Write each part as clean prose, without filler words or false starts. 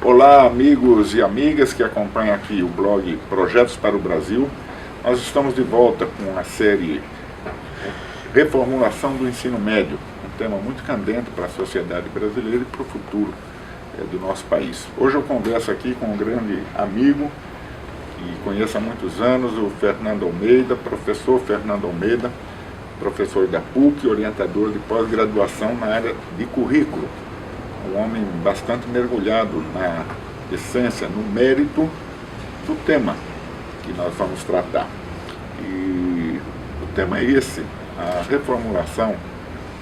Olá, amigos e amigas que acompanham aqui o blog Projetos para o Brasil. Nós estamos de volta com a série Reformulação do Ensino Médio, um tema muito candente para a sociedade brasileira e para o futuro do nosso país. Hoje eu converso aqui com um grande amigo que conheço há muitos anos, o Fernando Almeida, professor Fernando Almeida, professor da PUC, orientador de pós-graduação na área de currículo. Um homem bastante mergulhado na essência, no mérito do tema que nós vamos tratar. E o tema é esse, a reformulação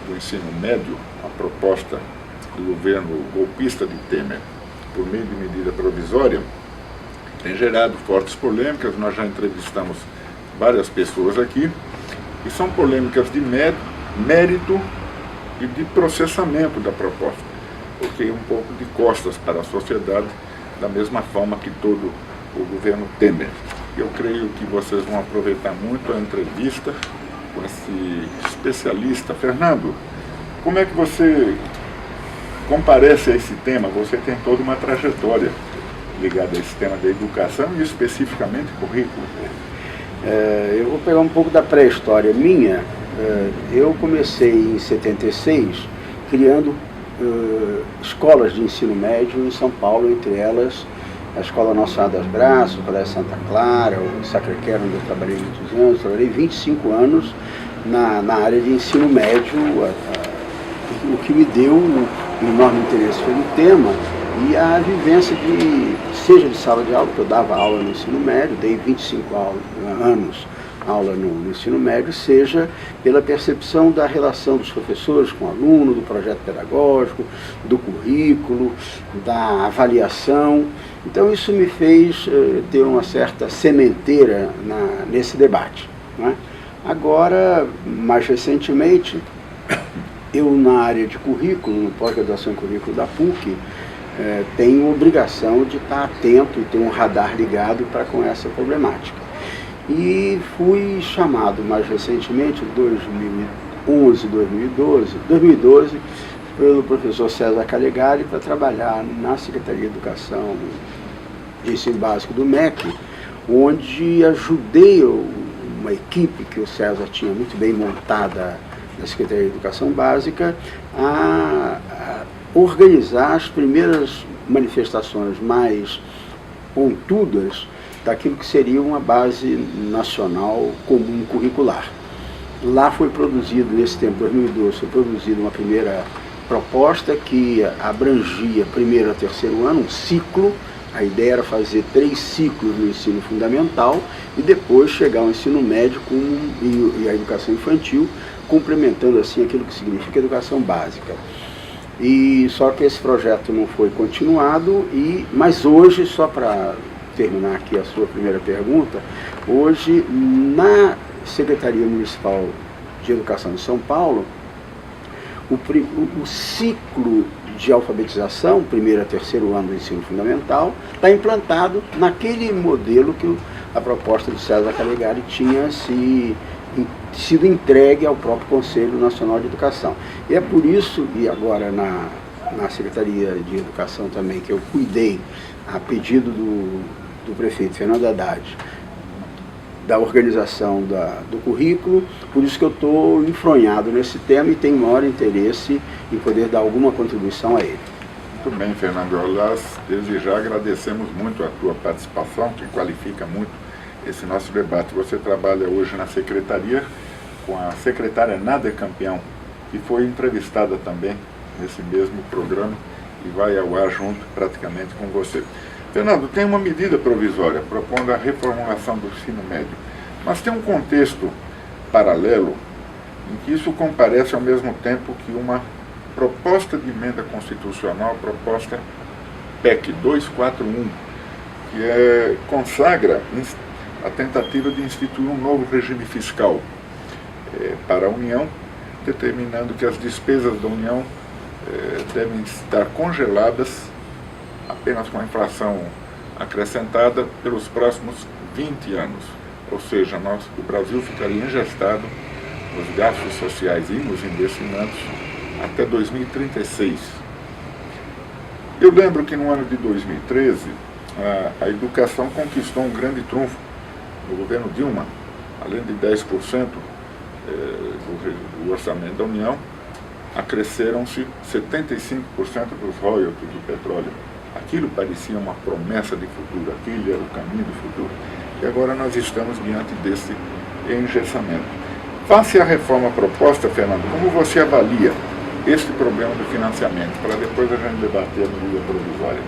do ensino médio, a proposta do governo golpista de Temer, por meio de medida provisória, tem gerado fortes polêmicas. Nós já entrevistamos várias pessoas aqui, e são polêmicas de mérito e de processamento da proposta, porque um pouco de costas para a sociedade, da mesma forma que todo o governo Temer. Eu creio que vocês vão aproveitar muito a entrevista com esse especialista. Fernando, como é que você comparece a esse tema? Você tem toda uma trajetória ligada a esse tema da educação e especificamente currículo. Eu vou pegar um pouco da pré-história minha. Eu comecei em 76 criando escolas de ensino médio em São Paulo, entre elas a Escola Nossa Senhora das Graças, o Colégio Santa Clara, o Sacré-Cœur, onde eu trabalhei muitos anos. Trabalhei 25 anos na área de ensino médio, o que me deu um enorme interesse pelo tema e a vivência seja de sala de aula, que eu dava aula no ensino médio, dei 25 anos aula no ensino médio, seja pela percepção da relação dos professores com o aluno, do projeto pedagógico, do currículo, da avaliação. Então isso me fez ter uma certa sementeira nesse debate, não é? Agora, mais recentemente, eu na área de currículo, no pós-graduação em currículo da PUC, tenho obrigação de estar atento e ter um radar ligado para com essa problemática. E fui chamado mais recentemente, em 2012, pelo professor César Calegari para trabalhar na Secretaria de Educação de Ensino Básico do MEC, onde ajudei uma equipe que o César tinha muito bem montada na Secretaria de Educação Básica a organizar as primeiras manifestações mais pontudas daquilo que seria uma base nacional comum curricular. Lá foi produzido, nesse tempo, 2012, foi produzida uma primeira proposta que abrangia primeiro a terceiro ano, um ciclo. A ideia era fazer 3 ciclos no ensino fundamental e depois chegar ao ensino médio e a educação infantil, complementando assim aquilo que significa educação básica. E só que esse projeto não foi continuado, mas hoje, só para terminar aqui a sua primeira pergunta, hoje na Secretaria Municipal de Educação de São Paulo, o ciclo de alfabetização, primeiro a terceiro ano do ensino fundamental, está implantado naquele modelo que a proposta do César Calegari tinha sido entregue ao próprio Conselho Nacional de Educação. E é por isso, e agora na Secretaria de Educação também, que eu cuidei, a pedido do prefeito Fernando Haddad, da organização do currículo, por isso que eu estou enfronhado nesse tema e tenho maior interesse em poder dar alguma contribuição a ele. Muito bem, Fernando. Nós, desde já, agradecemos muito a tua participação, que qualifica muito esse nosso debate. Você trabalha hoje na secretaria com a secretária Nádia Campeão, que foi entrevistada também nesse mesmo programa e vai ao ar junto praticamente com você. Fernando, tem uma medida provisória propondo a reformulação do ensino médio, mas tem um contexto paralelo em que isso comparece ao mesmo tempo que uma proposta de emenda constitucional, proposta PEC 241, que consagra a tentativa de instituir um novo regime fiscal para a União, determinando que as despesas da União devem estar congeladas apenas com a inflação acrescentada pelos próximos 20 anos. Ou seja, o Brasil ficaria engessado nos gastos sociais e nos investimentos até 2036. Eu lembro que no ano de 2013, a educação conquistou um grande trunfo no governo Dilma. Além de 10% do orçamento da União, acresceram-se 75% dos royalties do petróleo. Aquilo parecia uma promessa de futuro, aquilo era o caminho do futuro. E agora nós estamos diante desse engessamento. Face à reforma proposta, Fernando, como você avalia este problema do financiamento, para depois a gente debater a medida provisória?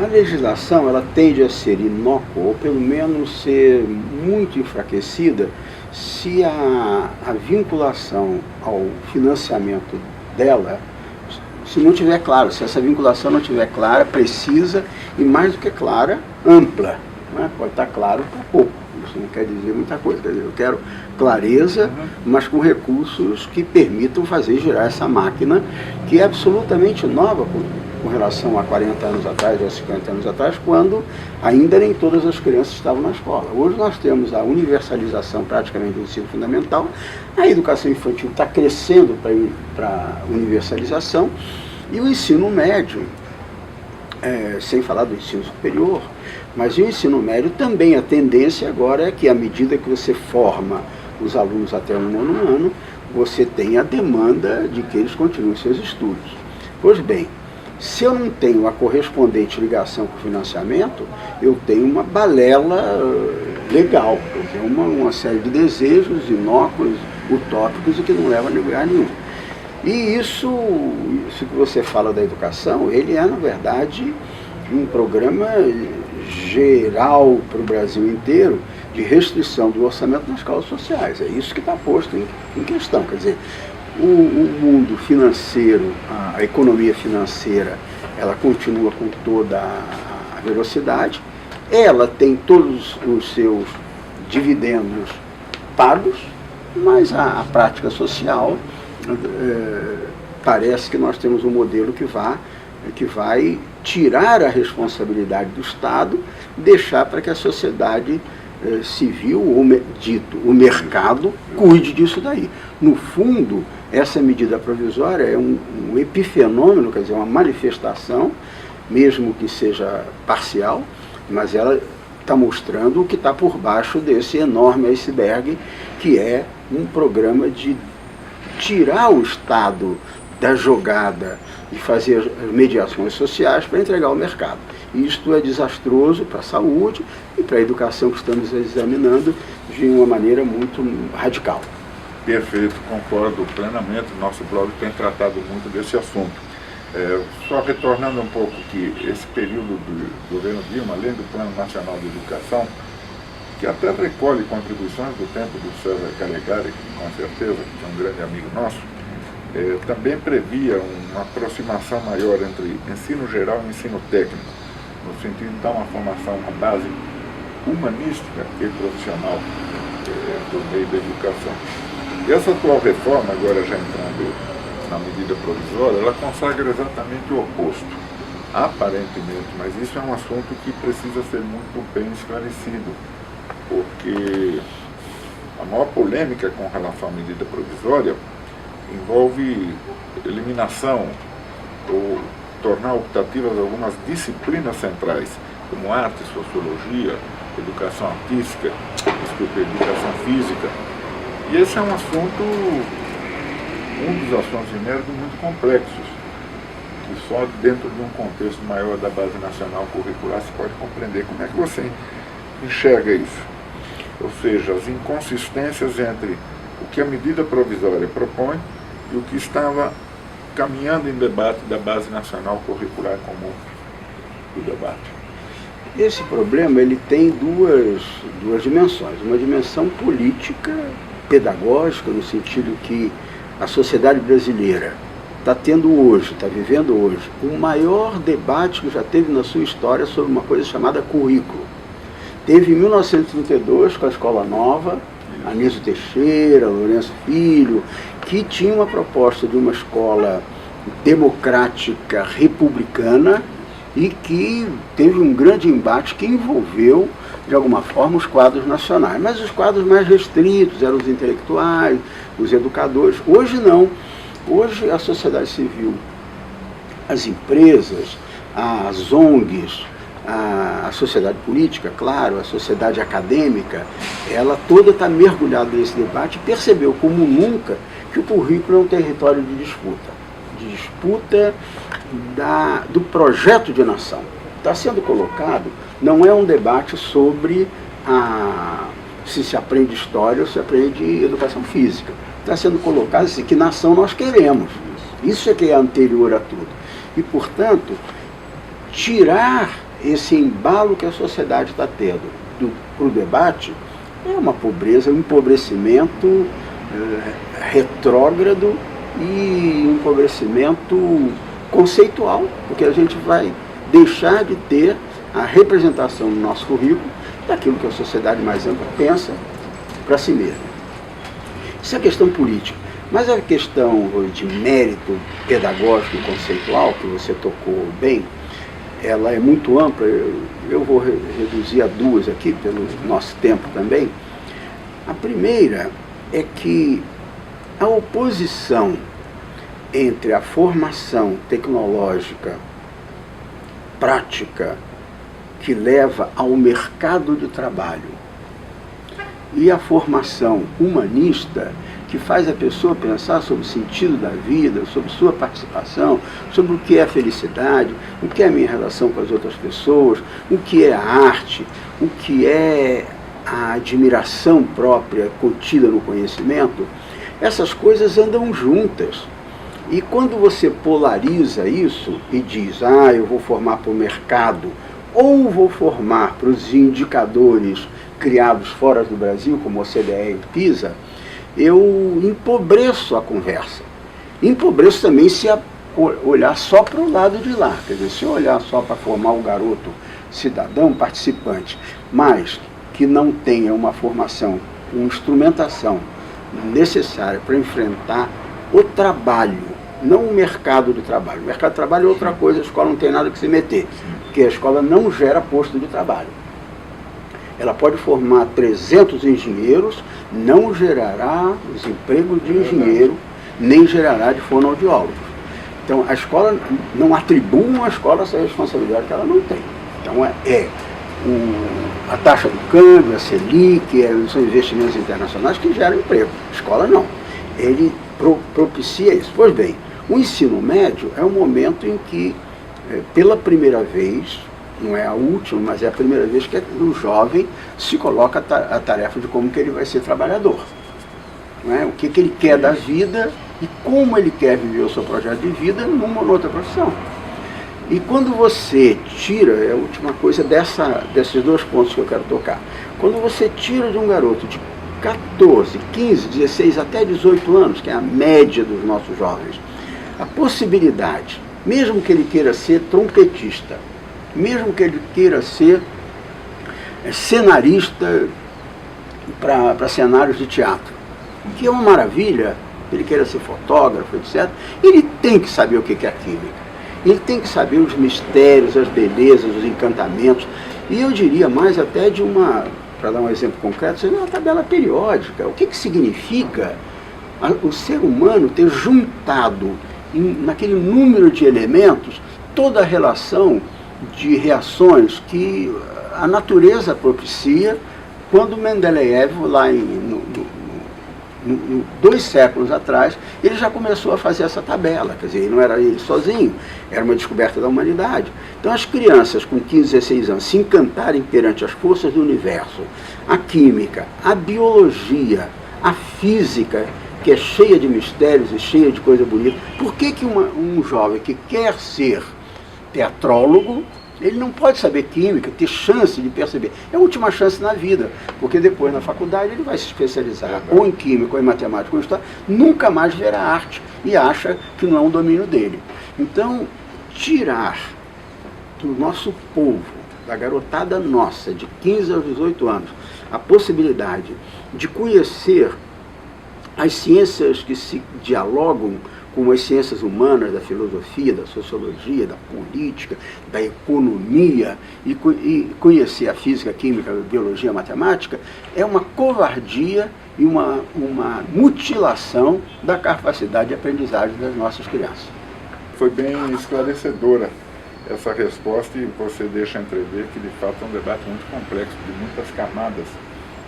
A legislação ela tende a ser inócua, ou pelo menos ser muito enfraquecida, se a vinculação ao financiamento dela, se não tiver claro, se essa vinculação não tiver clara, precisa e mais do que clara, ampla. Não é? Pode estar claro para pouco, isso não quer dizer muita coisa. Quer dizer, eu quero clareza, mas com recursos que permitam fazer girar essa máquina, que é absolutamente nova com relação a 40 anos atrás, ou 50 anos atrás, quando ainda nem todas as crianças estavam na escola. Hoje nós temos a universalização praticamente do ensino fundamental, a educação infantil está crescendo para a universalização, e o ensino médio, sem falar do ensino superior, mas o ensino médio também, a tendência agora é que à medida que você forma os alunos até o 9º ano, você tem a demanda de que eles continuem seus estudos. Pois bem, se eu não tenho a correspondente ligação com o financiamento, eu tenho uma balela legal, quer dizer, uma série de desejos inócuos, utópicos e que não leva a lugar nenhum. E isso que você fala da educação, ele é, na verdade, um programa geral para o Brasil inteiro de restrição do orçamento nas causas sociais. É isso que está posto em questão. Quer dizer, o mundo financeiro, a economia financeira, ela continua com toda a velocidade, ela tem todos os seus dividendos pagos, mas a prática social parece que nós temos um modelo que vai tirar a responsabilidade do Estado, deixar para que a sociedade civil, ou dito, o mercado, cuide disso daí. No fundo, essa medida provisória é um epifenômeno, quer dizer, uma manifestação, mesmo que seja parcial, mas ela está mostrando o que está por baixo desse enorme iceberg, que é um programa de tirar o Estado da jogada e fazer as mediações sociais para entregar ao mercado. Isto é desastroso para a saúde e para a educação que estamos examinando de uma maneira muito radical. Perfeito, concordo plenamente. Nosso blog tem tratado muito desse assunto. Só retornando um pouco que esse período do governo Dilma, além do Plano Nacional de Educação, que até recolhe contribuições do tempo do César Calegari, com certeza, que é um grande amigo nosso, também previa uma aproximação maior entre ensino geral e ensino técnico, no sentido de dar uma formação, uma base humanística e profissional por meio da educação. E essa atual reforma, agora já entrando na medida provisória, ela consagra exatamente o oposto, aparentemente, mas isso é um assunto que precisa ser muito bem esclarecido, porque a maior polêmica com relação à medida provisória envolve eliminação ou tornar optativas algumas disciplinas centrais, como arte, sociologia, educação artística, educação física. E esse é um assunto, um dos assuntos de mérito muito complexos, que só dentro de um contexto maior da Base Nacional Curricular se pode compreender. Como é que você enxerga isso? Ou seja, as inconsistências entre o que a medida provisória propõe e o que estava caminhando em debate da Base Nacional Curricular Comum do debate. Esse problema ele tem duas dimensões. Uma dimensão política, pedagógica, no sentido que a sociedade brasileira está tendo hoje, está vivendo hoje, o maior debate que já teve na sua história sobre uma coisa chamada currículo. Teve em 1932, com a Escola Nova, Anísio Teixeira, Lourenço Filho, que tinha uma proposta de uma escola democrática, republicana, e que teve um grande embate que envolveu, de alguma forma, os quadros nacionais. Mas os quadros mais restritos eram os intelectuais, os educadores. Hoje não. Hoje a sociedade civil as empresas, as ONGs, a sociedade política, claro, a sociedade acadêmica, ela toda está mergulhada nesse debate e percebeu como nunca que o currículo é um território de disputa do projeto de nação. Está sendo colocado, não é um debate sobre se aprende história ou se aprende educação física. Está sendo colocado assim, que nação nós queremos. Isso é que é anterior a tudo. E, portanto, tirar esse embalo que a sociedade está tendo para o debate é uma pobreza, um empobrecimento retrógrado e um empobrecimento conceitual, porque a gente vai deixar de ter a representação no nosso currículo daquilo que a sociedade mais ampla pensa para si mesma. Isso é questão política, mas a questão de mérito pedagógico e conceitual, que você tocou bem, ela é muito ampla. Eu vou reduzir a duas aqui, pelo nosso tempo também. A primeira é que a oposição entre a formação tecnológica prática que leva ao mercado de trabalho e a formação humanista que faz a pessoa pensar sobre o sentido da vida, sobre sua participação, sobre o que é a felicidade, o que é a minha relação com as outras pessoas, o que é a arte, o que é a admiração própria contida no conhecimento. Essas coisas andam juntas. E quando você polariza isso e diz, eu vou formar para o mercado, ou vou formar para os indicadores criados fora do Brasil, como o OCDE e PISA, eu empobreço a conversa. Empobreço também se olhar só para o lado de lá. Quer dizer, se eu olhar só para formar o garoto cidadão, participante, mas que não tenha uma formação, uma instrumentação necessária para enfrentar o trabalho, não o mercado do trabalho. O mercado do trabalho é outra coisa, a escola não tem nada que se meter, porque a escola não gera posto de trabalho. Ela pode formar 300 engenheiros, não gerará os empregos de engenheiro, nem gerará de fonoaudiólogos. Então, a escola não atribui à escola essa responsabilidade que ela não tem. Então, a taxa do câmbio, a Selic, são investimentos internacionais que geram emprego. A escola não. Ele propicia isso. Pois bem, o ensino médio é um momento em que, pela primeira vez, não é a última, mas é a primeira vez que o jovem se coloca a tarefa de como que ele vai ser trabalhador. Não é? O que ele quer da vida e como ele quer viver o seu projeto de vida numa ou outra profissão. E quando você tira, é a última coisa desses dois pontos que eu quero tocar, quando você tira de um garoto de 14, 15, 16 até 18 anos, que é a média dos nossos jovens, a possibilidade, mesmo que ele queira ser trompetista, mesmo que ele queira ser cenarista para cenários de teatro, que é uma maravilha, ele queira ser fotógrafo, etc., ele tem que saber o que é química. Ele tem que saber os mistérios, as belezas, os encantamentos. E eu diria mais até para dar um exemplo concreto, uma tabela periódica. O que significa o ser humano ter juntado naquele número de elementos toda a relação de reações que a natureza propicia, quando Mendeleev, lá 2 séculos atrás, ele já começou a fazer essa tabela. Quer dizer, não era ele sozinho, era uma descoberta da humanidade. Então as crianças com 15, 16 anos se encantarem perante as forças do universo, a química, a biologia, a física, que é cheia de mistérios e cheia de coisa bonita. Por que um jovem que quer ser teatrólogo, ele não pode saber química, ter chance de perceber? É a última chance na vida, porque depois na faculdade ele vai se especializar ou em química, ou em matemática, ou em história, nunca mais verá arte e acha que não é um domínio dele. Então, tirar do nosso povo, da garotada nossa, de 15 aos 18 anos, a possibilidade de conhecer as ciências que se dialogam com as ciências humanas, da filosofia, da sociologia, da política, da economia, e conhecer a física, a química, a biologia, a matemática, é uma covardia e uma mutilação da capacidade de aprendizagem das nossas crianças. foi bem esclarecedora essa resposta e você deixa entrever que de fato é um debate muito complexo, de muitas camadas.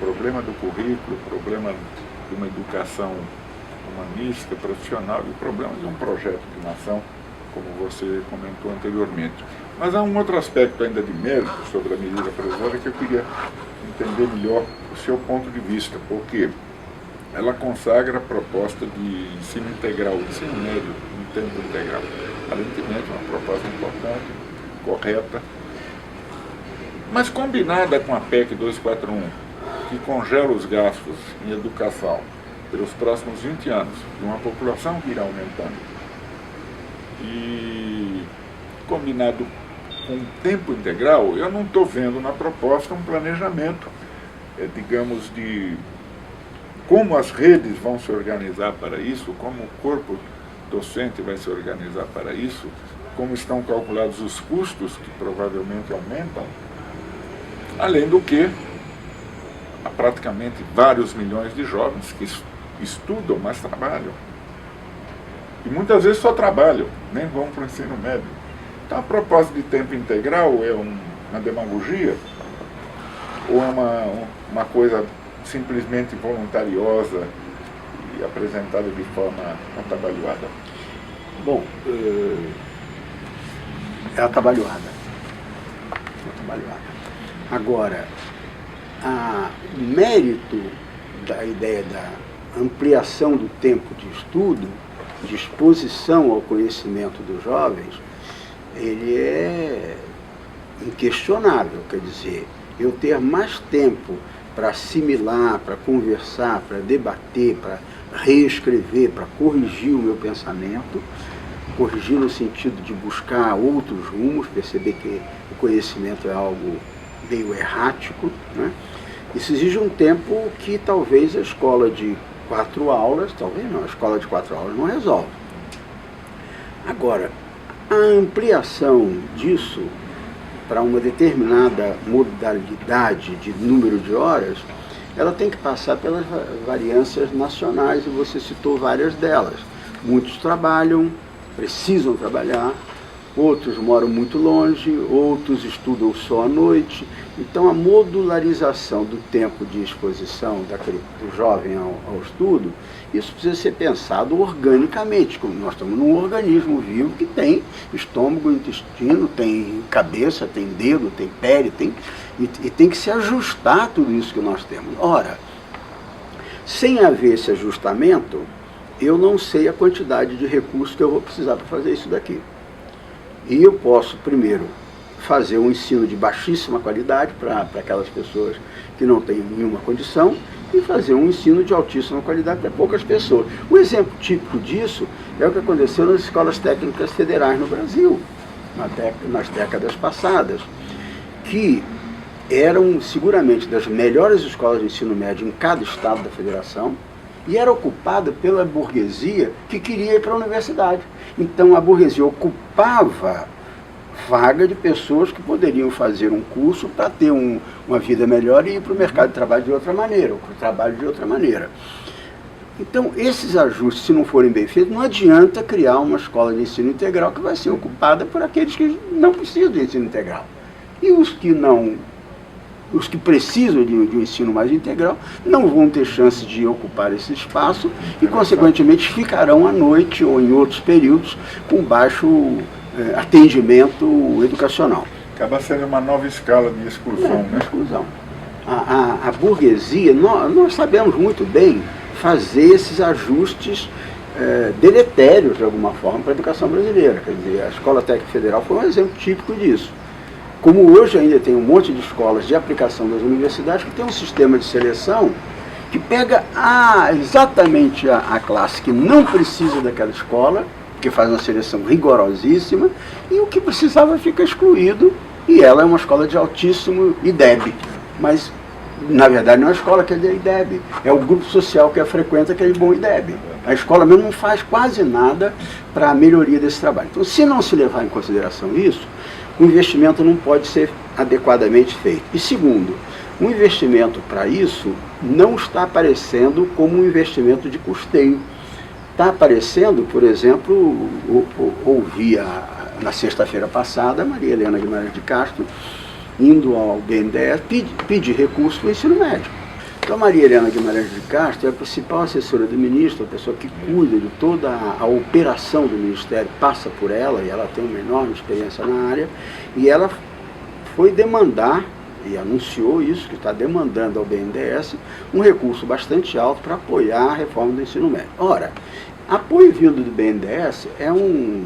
O problema do currículo, o problema de uma educação humanística, profissional e o problema de um projeto de nação, como você comentou anteriormente. Mas há um outro aspecto ainda de mérito sobre a medida provisória que eu queria entender melhor o seu ponto de vista, porque ela consagra a proposta de ensino integral, ensino médio em tempo integral. Aparentemente uma proposta importante, correta, mas combinada com a PEC 241, que congela os gastos em educação pelos próximos 20 anos, de uma população que irá aumentando, e combinado com tempo integral, eu não estou vendo na proposta um planejamento, digamos, de como as redes vão se organizar para isso, como o corpo docente vai se organizar para isso, como estão calculados os custos, que provavelmente aumentam, além do que há praticamente vários milhões de jovens que estudam, mas trabalham. E muitas vezes só trabalham, nem vão para o ensino médio. Então a proposta de tempo integral é uma demagogia ou é uma coisa simplesmente voluntariosa e apresentada de forma atabalhoada? Bom, é atabalhoada. Agora, o mérito da ideia da ampliação do tempo de estudo, de exposição ao conhecimento dos jovens, ele é inquestionável. Quer dizer, eu ter mais tempo para assimilar, para conversar, para debater, para reescrever, para corrigir o meu pensamento, corrigir no sentido de buscar outros rumos, perceber que o conhecimento é algo meio errático, né? Isso exige um tempo que talvez a escola de 4 aulas, talvez não, a escola de 4 aulas não resolve. Agora, a ampliação disso para uma determinada modalidade de número de horas, ela tem que passar pelas variâncias nacionais, e você citou várias delas. Muitos trabalham, precisam trabalhar, outros moram muito longe, outros estudam só à noite. Então a modularização do tempo de exposição do jovem ao estudo, isso precisa ser pensado organicamente, como nós estamos num organismo vivo que tem estômago, intestino, tem cabeça, tem dedo, tem pele, e tem que se ajustar a tudo isso que nós temos. Ora, sem haver esse ajustamento, eu não sei a quantidade de recursos que eu vou precisar para fazer isso daqui. E eu posso, primeiro, fazer um ensino de baixíssima qualidade para aquelas pessoas que não têm nenhuma condição, e fazer um ensino de altíssima qualidade para poucas pessoas. Um exemplo típico disso é o que aconteceu nas escolas técnicas federais no Brasil, nas décadas passadas, que eram seguramente das melhores escolas de ensino médio em cada estado da federação, e era ocupada pela burguesia que queria ir para a universidade. Então a burguesia ocupava vaga de pessoas que poderiam fazer um curso para ter uma vida melhor e ir para o mercado de trabalho de outra maneira, ou para o trabalho de outra maneira. Então esses ajustes, se não forem bem feitos, não adianta criar uma escola de ensino integral que vai ser ocupada por aqueles que não precisam de ensino integral. E os que precisam de um ensino mais integral não vão ter chance de ocupar esse espaço e, consequentemente, ficarão à noite ou em outros períodos com baixo atendimento educacional. Acaba sendo uma nova escala de exclusão, né? Exclusão. A burguesia, nós sabemos muito bem fazer esses ajustes deletérios, de alguma forma, para a educação brasileira. Quer dizer, a Escola Técnica Federal foi um exemplo típico disso. Como hoje ainda tem um monte de escolas de aplicação das universidades que tem um sistema de seleção que pega exatamente a classe que não precisa daquela escola, que faz uma seleção rigorosíssima, e o que precisava fica excluído, e ela é uma escola de altíssimo IDEB. Mas, na verdade, não é a escola que é de IDEB, é o grupo social que a frequenta que é de bom IDEB. A escola mesmo não faz quase nada para a melhoria desse trabalho. Então, se não se levar em consideração isso, o investimento não pode ser adequadamente feito. E segundo, o investimento para isso não está aparecendo como um investimento de custeio. está aparecendo, por exemplo, ouvi na sexta-feira passada a Maria Helena Guimarães de Castro indo ao BNDES pedir recurso para o ensino médio. Então, a Maria Helena Guimarães de Castro é a principal assessora do ministro, a pessoa que cuida de toda a operação do ministério, passa por ela, e ela tem uma enorme experiência na área, e ela foi demandar, e anunciou isso, que está demandando ao BNDES um recurso bastante alto para apoiar a reforma do ensino médio. Ora, apoio vindo do BNDES é um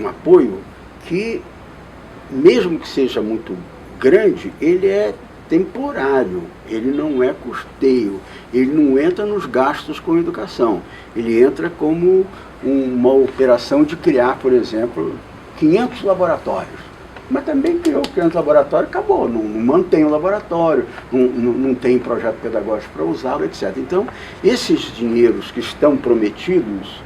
apoio que, mesmo que seja muito grande, ele é temporário, ele não é custeio, ele não entra nos gastos com educação, ele entra como uma operação de criar, por exemplo, 500 laboratórios. Mas também criou 500 laboratórios, acabou, não mantém o laboratório, não tem projeto pedagógico para usá-lo, etc. Então, esses dinheiros que estão prometidos,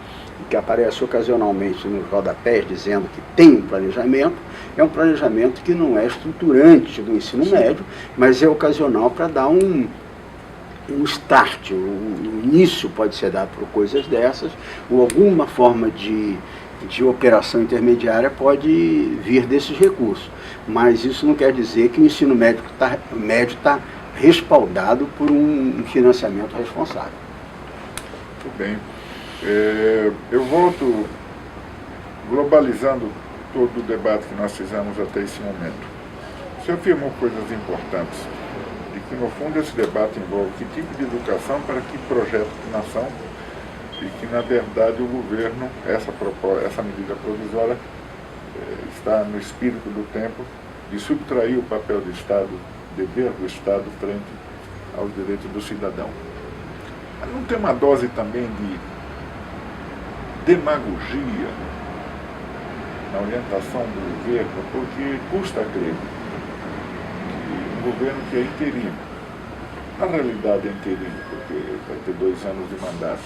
que aparecem ocasionalmente nos rodapés dizendo que tem um planejamento, é um planejamento que não é estruturante do ensino médio, mas é ocasional para dar um start, o início pode ser dado por coisas dessas, ou alguma forma de operação intermediária pode vir desses recursos. Mas isso não quer dizer que o ensino médio está respaldado por um financiamento responsável. Muito bem. Eu volto globalizando todo o debate que nós fizemos até esse momento. Você afirmou coisas importantes, de que no fundo esse debate envolve que tipo de educação para que projeto de nação, e que na verdade o governo, essa medida provisória está no espírito do tempo de subtrair o papel do Estado, dever do Estado frente aos direitos do cidadão. Mas não tem uma dose também de demagogia na orientação do governo, porque custa crer que um governo que é interino, na realidade é interino, porque vai ter 2 anos de mandato,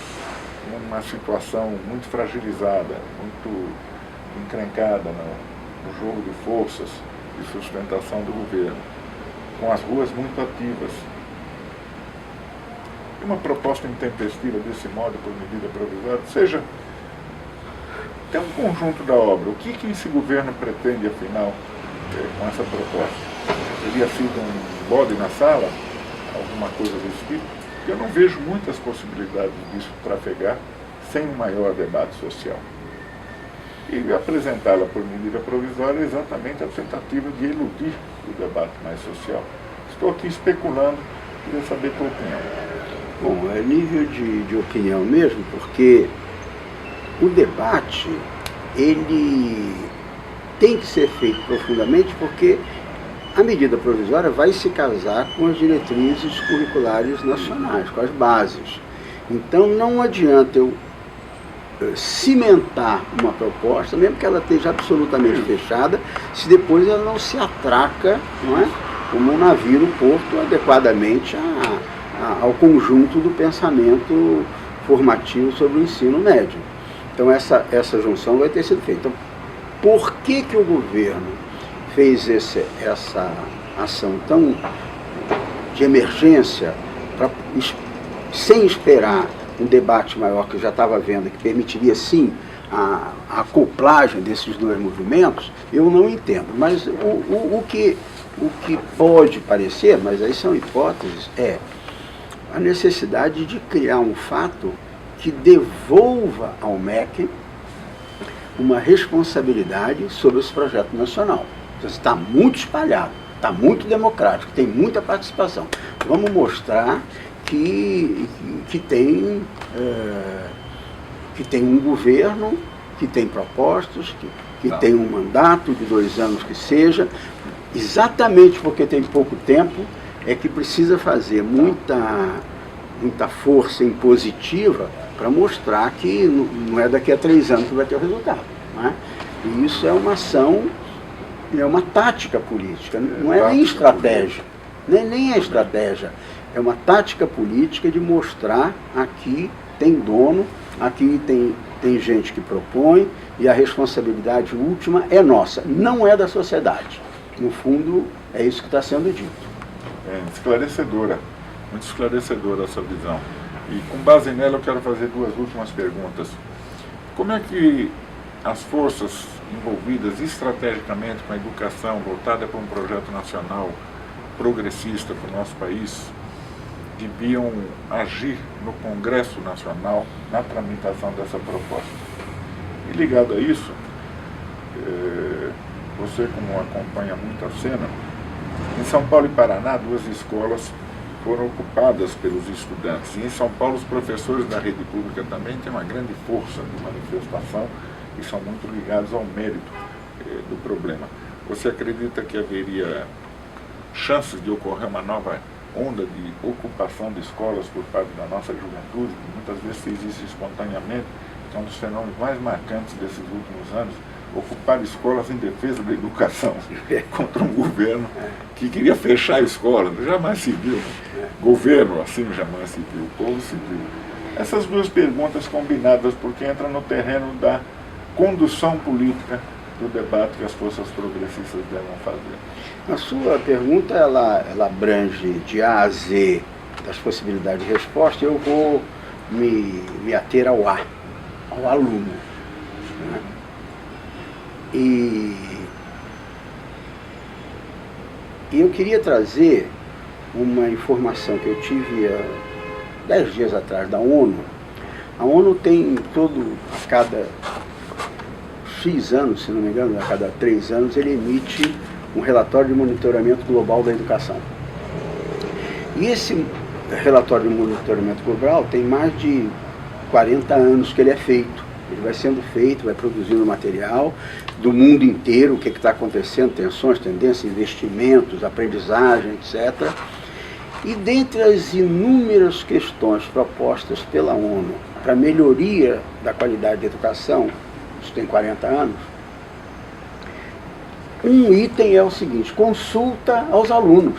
uma situação muito fragilizada, muito encrencada no jogo de forças de sustentação do governo, com as ruas muito ativas. E uma proposta intempestiva desse modo, por medida provisória, seja, tem um conjunto da obra. O que esse governo pretende, afinal, com essa proposta? Teria sido um bode na sala? Alguma coisa desse tipo? Eu não vejo muitas possibilidades disso trafegar sem um maior debate social. E apresentá-la por medida provisória é exatamente a tentativa de eludir o debate mais social. Estou aqui especulando, queria saber a tua opinião. Bom, é nível de opinião mesmo, porque o debate, ele tem que ser feito profundamente, porque a medida provisória vai se casar com as diretrizes curriculares nacionais, com as bases. Então não adianta eu cimentar uma proposta, mesmo que ela esteja absolutamente fechada, se depois ela não se atraca, não é, como um navio no porto, adequadamente ao conjunto do pensamento formativo sobre o ensino médio. Então essa junção vai ter sido feita. Então, por que o governo fez essa ação tão de emergência, sem esperar um debate maior que eu já estava vendo, que permitiria sim a acoplagem desses dois movimentos? Eu não entendo. Mas o que pode parecer, mas aí são hipóteses, é a necessidade de criar um fato que devolva ao MEC uma responsabilidade sobre esse projeto nacional. Está muito espalhado, está muito democrático, tem muita participação. Vamos mostrar que tem um governo, que tem propostas, que tem um mandato de 2 anos que seja, exatamente porque tem pouco tempo, é que precisa fazer muita força impositiva para mostrar que não é daqui a 3 anos que vai ter o resultado. Não é? E isso é uma ação, é uma tática política, não é nem estratégia, nem é estratégia, é uma tática política de mostrar aqui tem dono, aqui tem gente que propõe e a responsabilidade última é nossa, não é da sociedade. No fundo, é isso que está sendo dito. É esclarecedora, muito esclarecedora essa visão. E com base nela eu quero fazer duas últimas perguntas. Como é que as forças envolvidas estrategicamente com a educação voltada para um projeto nacional progressista para o nosso país deviam agir no Congresso Nacional na tramitação dessa proposta? E ligado a isso, você como acompanha muito a cena, em São Paulo e Paraná, duas escolas foram ocupadas pelos estudantes. E em São Paulo, os professores da rede pública também têm uma grande força de manifestação e são muito ligados ao mérito do problema. Você acredita que haveria chances de ocorrer uma nova onda de ocupação de escolas por parte da nossa juventude, que muitas vezes fez isso espontaneamente, que é um dos fenômenos mais marcantes desses últimos anos, ocupar escolas em defesa da educação contra um governo que queria fechar a escola, jamais se viu, governo assim jamais se viu, povo se viu. Essas duas perguntas combinadas, porque entram no terreno da condução política do debate que as forças progressistas devem fazer. A sua pergunta, ela abrange de A a Z das possibilidades de resposta. Eu vou me ater ao aluno, né? E eu queria trazer uma informação que eu tive há 10 dias atrás da ONU. A ONU tem a cada X anos, se não me engano, a cada 3 anos, ele emite um relatório de monitoramento global da educação. E esse relatório de monitoramento global tem mais de 40 anos que ele é feito. Ele vai sendo feito, vai produzindo material do mundo inteiro, o que está acontecendo, tensões, tendências, investimentos, aprendizagem, etc. E dentre as inúmeras questões propostas pela ONU para melhoria da qualidade da educação, isso tem 40 anos, um item é o seguinte: consulta aos alunos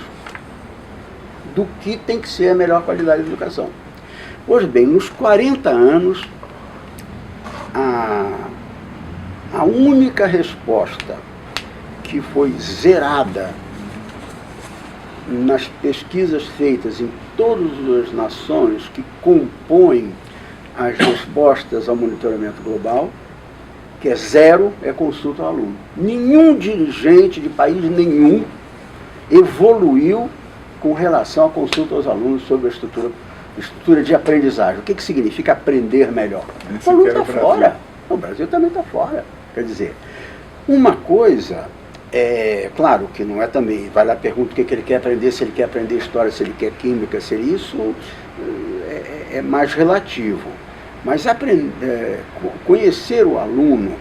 do que tem que ser a melhor qualidade da educação. Pois bem, nos 40 anos, a única resposta que foi zerada nas pesquisas feitas em todas as nações que compõem as respostas ao monitoramento global, que é zero, é consulta ao aluno. Nenhum dirigente de país nenhum evoluiu com relação à consulta aos alunos sobre a estrutura de aprendizagem. O que significa aprender melhor? O aluno está fora. O Brasil também está fora. Quer dizer, uma coisa é, claro que não é também, vai lá, pergunta o que ele quer aprender, se ele quer aprender história, se ele quer química, se isso é mais relativo. Mas conhecer o aluno,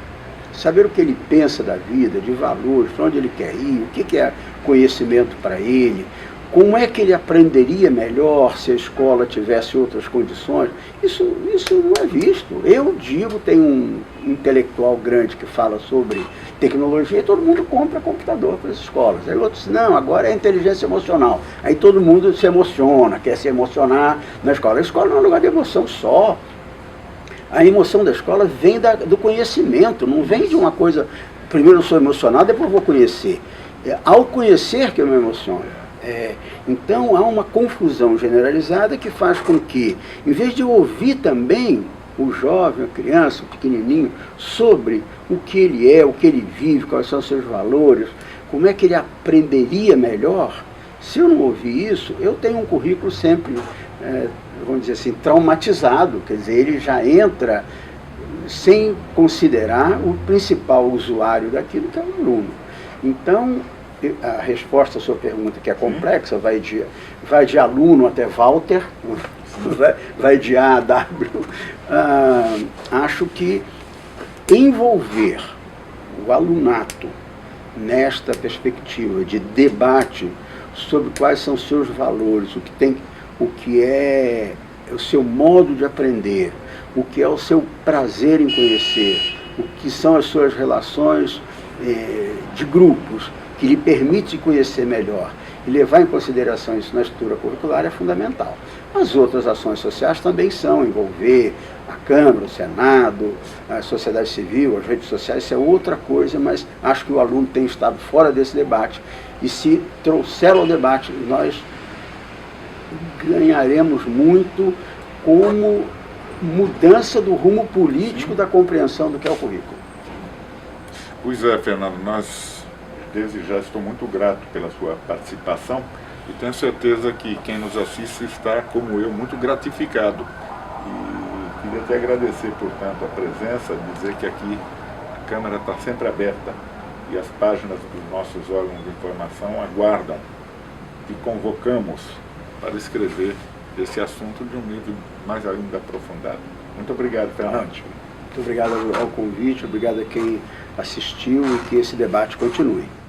saber o que ele pensa da vida, de valores, para onde ele quer ir, o que é conhecimento para ele, como é que ele aprenderia melhor se a escola tivesse outras condições, isso não é visto. Eu digo, tem um intelectual grande que fala sobre tecnologia e todo mundo compra computador para as escolas. Aí outros dizem, não, agora é inteligência emocional. Aí todo mundo se emociona, quer se emocionar na escola. A escola não é um lugar de emoção só. A emoção da escola vem do conhecimento, não vem de uma coisa, primeiro eu sou emocionado, depois eu vou conhecer. Ao conhecer que eu me emociono. Então há uma confusão generalizada que faz com que, em vez de ouvir também o jovem, a criança, o pequenininho, sobre o que ele é, o que ele vive, quais são os seus valores, como é que ele aprenderia melhor, se eu não ouvir isso, eu tenho um currículo sempre, vamos dizer assim, traumatizado, quer dizer, ele já entra sem considerar o principal usuário daquilo, que é o aluno. Então, a resposta à sua pergunta, que é complexa, vai de aluno até Walter, vai de A a W. Acho que envolver o alunato nesta perspectiva de debate sobre quais são os seus valores, o que é o seu modo de aprender, o que é o seu prazer em conhecer, o que são as suas relações de grupos, que lhe permite conhecer melhor e levar em consideração isso na estrutura curricular é fundamental. As outras ações sociais também são, envolver a Câmara, o Senado, a sociedade civil, as redes sociais, isso é outra coisa, mas acho que o aluno tem estado fora desse debate. E se trouxer ao debate, nós ganharemos muito como mudança do rumo político da compreensão do que é o currículo. Pois é, Fernando, nós desde já estou muito grato pela sua participação e tenho certeza que quem nos assiste está, como eu, muito gratificado. E queria te agradecer, portanto, a presença, dizer que aqui a Câmara está sempre aberta e as páginas dos nossos órgãos de informação aguardam e convocamos para escrever esse assunto de um nível mais ainda aprofundado. Muito obrigado, Fernando. Muito obrigado ao convite, obrigado a quem assistiu e que esse debate continue.